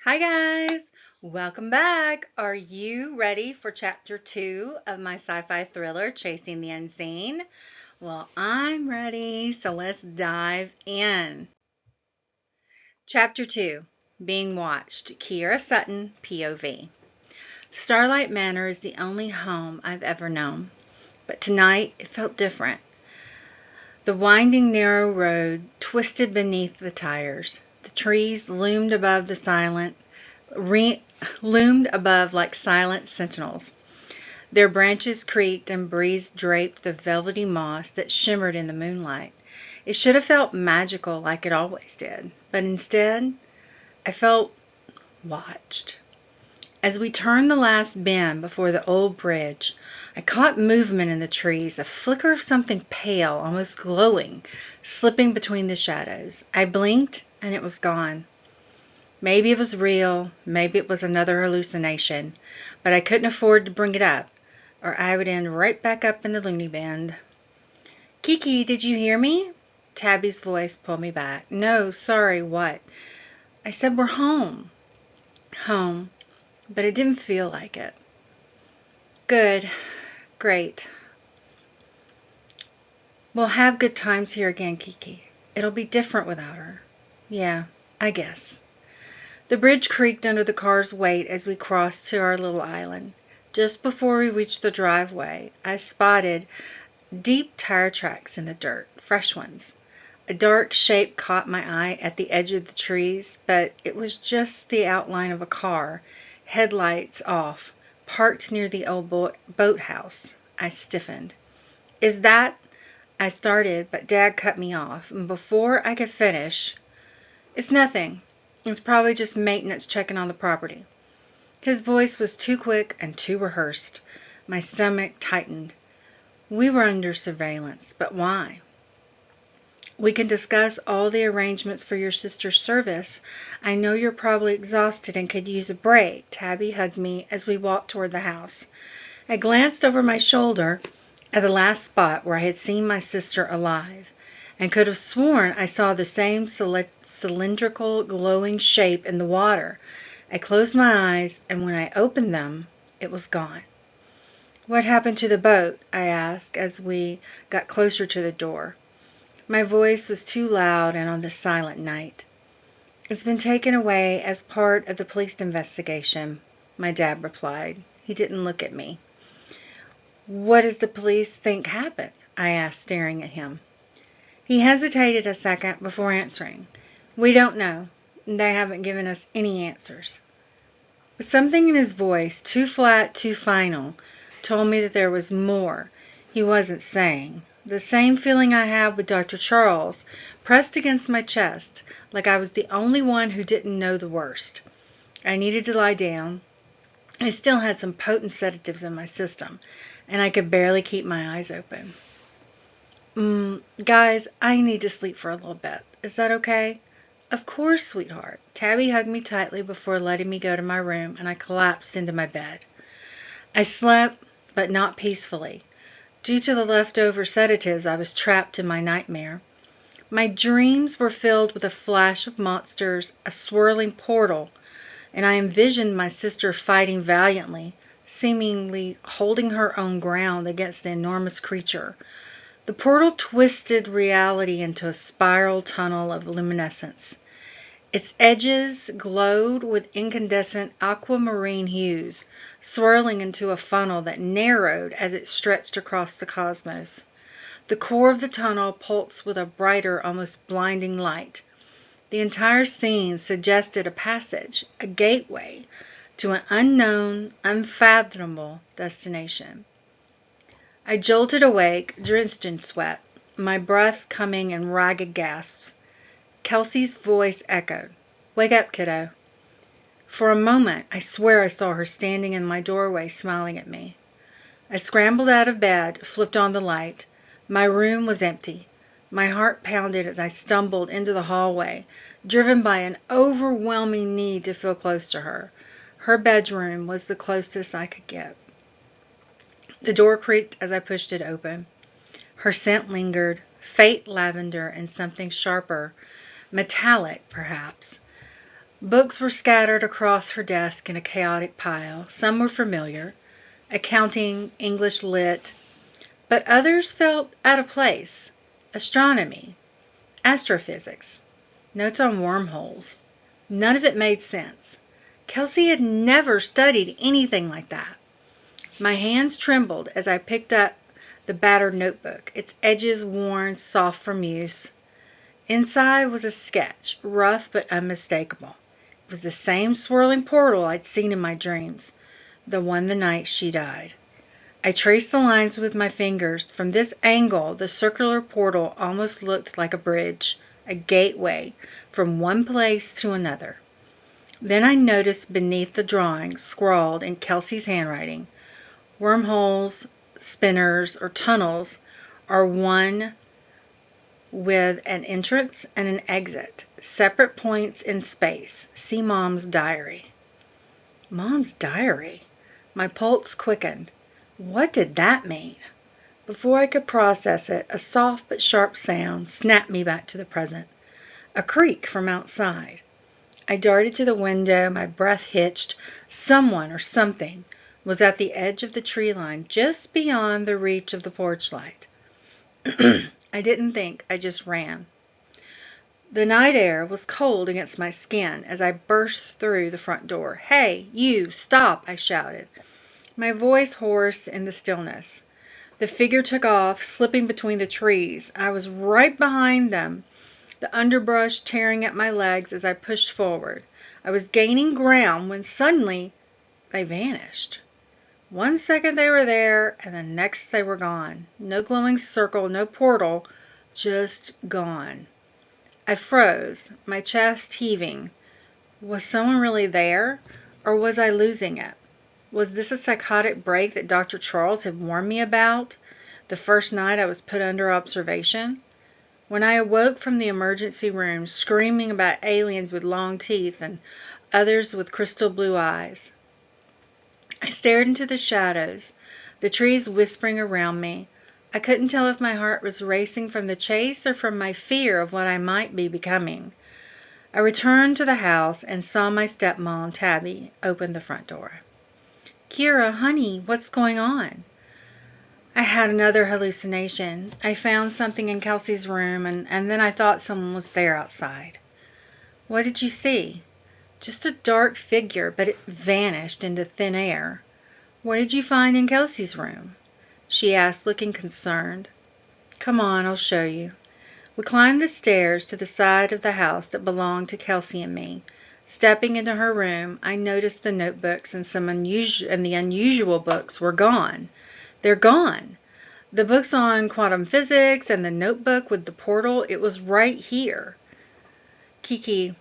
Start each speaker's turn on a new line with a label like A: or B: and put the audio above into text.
A: Hi guys, welcome back. Are you ready for chapter 2 of my sci-fi thriller, Chasing the Unseen? Well, I'm ready, so let's dive in. Chapter 2, Being Watched, Kiera Sutton, POV. Starlight Manor is the only home I've ever known, but tonight it felt different. The winding narrow road twisted beneath the tires. The trees loomed above loomed above like silent sentinels. Their branches creaked and breeze draped the velvety moss that shimmered in the moonlight. It should have felt magical like it always did, but instead, I felt watched. As we turned the last bend before the old bridge, I caught movement in the trees, a flicker of something pale, almost glowing, slipping between the shadows. I blinked, and it was gone. Maybe it was real, maybe it was another hallucination, but I couldn't afford to bring it up, or I would end right back up in the loony bin. Kiki, did you hear me? Tabby's voice pulled me back. No, sorry, what? I said we're home. Home, but it didn't feel like it. Good, great. We'll have good times here again, Kiki. It'll be different without her. Yeah, I guess. The bridge creaked under the car's weight as we crossed to our little island. Just before we reached the driveway, I spotted deep tire tracks in the dirt, fresh ones. A dark shape caught my eye at the edge of the trees, but it was just the outline of a car, headlights off, parked near the old boathouse. I stiffened. Is that? I started, but Dad cut me off, and before I could finish, it's nothing. It's probably just maintenance checking on the property. His voice was too quick and too rehearsed. My stomach tightened. We were under surveillance, but why? We can discuss all the arrangements for your sister's service. I know you're probably exhausted and could use a break. Tabby hugged me as we walked toward the house. I glanced over my shoulder at the last spot where I had seen my sister alive, and could have sworn I saw the same cylindrical, glowing shape in the water. I closed my eyes, and when I opened them, it was gone. What happened to the boat? I asked as we got closer to the door. My voice was too loud and on the silent night. It's been taken away as part of the police investigation, my dad replied. He didn't look at me. What does the police think happened? I asked, staring at him. He hesitated a second before answering. We don't know. They haven't given us any answers. But something in his voice, too flat, too final, told me that there was more he wasn't saying. The same feeling I had with Dr. Charles pressed against my chest, like I was the only one who didn't know the worst. I needed to lie down. I still had some potent sedatives in my system, and I could barely keep my eyes open. Guys, I need to sleep for a little bit. Is that okay? Of course, sweetheart. Tabby hugged me tightly before letting me go to my room, and I collapsed into my bed. I slept, but not peacefully. Due to the leftover sedatives, I was trapped in my nightmare. My dreams were filled with a flash of monsters, a swirling portal, and I envisioned my sister fighting valiantly, seemingly holding her own ground against the enormous creature. The portal twisted reality into a spiral tunnel of luminescence. Its edges glowed with incandescent aquamarine hues, swirling into a funnel that narrowed as it stretched across the cosmos. The core of the tunnel pulsed with a brighter, almost blinding light. The entire scene suggested a passage, a gateway, to an unknown, unfathomable destination. I jolted awake, drenched in sweat, my breath coming in ragged gasps. Kelsey's voice echoed. Wake up, kiddo. For a moment, I swear I saw her standing in my doorway smiling at me. I scrambled out of bed, flipped on the light. My room was empty. My heart pounded as I stumbled into the hallway, driven by an overwhelming need to feel close to her. Her bedroom was the closest I could get. The door creaked as I pushed it open. Her scent lingered, faint lavender and something sharper, metallic perhaps. Books were scattered across her desk in a chaotic pile. Some were familiar, accounting, English lit, but others felt out of place. Astronomy, astrophysics, notes on wormholes. None of it made sense. Kelsey had never studied anything like that. My hands trembled as I picked up the battered notebook, its edges worn, soft from use. Inside was a sketch, rough but unmistakable. It was the same swirling portal I'd seen in my dreams, the one the night she died. I traced the lines with my fingers. From this angle, the circular portal almost looked like a bridge, a gateway from one place to another. Then I noticed beneath the drawing, scrawled in Kelsey's handwriting, wormholes, spinners, or tunnels are one with an entrance and an exit, separate points in space. See Mom's diary. Mom's diary? My pulse quickened. What did that mean? Before I could process it, a soft but sharp sound snapped me back to the present. A creak from outside. I darted to the window, my breath hitched. Someone or something was at the edge of the tree line, just beyond the reach of the porch light. I didn't think, I just ran. The night air was cold against my skin as I burst through the front door. "Hey, you, stop!" I shouted, my voice hoarse in the stillness. The figure took off, slipping between the trees. I was right behind them, the underbrush tearing at my legs as I pushed forward. I was gaining ground when suddenly they vanished. 1 second they were there, and the next they were gone. No glowing circle, no portal, just gone. I froze, my chest heaving. Was someone really there, or was I losing it? Was this a psychotic break that Dr. Charles had warned me about the first night I was put under observation? When I awoke from the emergency room, screaming about aliens with long teeth and others with crystal blue eyes, I stared into the shadows, the trees whispering around me. I couldn't tell if my heart was racing from the chase or from my fear of what I might be becoming. I returned to the house and saw my stepmom, Tabby, open the front door. "Kiera, honey, what's going on?" I had another hallucination. I found something in Kelsey's room, and then I thought someone was there outside. "What did you see?" "Just a dark figure, but it vanished into thin air." "What did you find in Kelsey's room?" she asked, looking concerned. "Come on, I'll show you." We climbed the stairs to the side of the house that belonged to Kelsey and me. Stepping into her room, I noticed the notebooks and the unusual books were gone. They're gone. The books on quantum physics and the notebook with the portal, it was right here. "Kiki,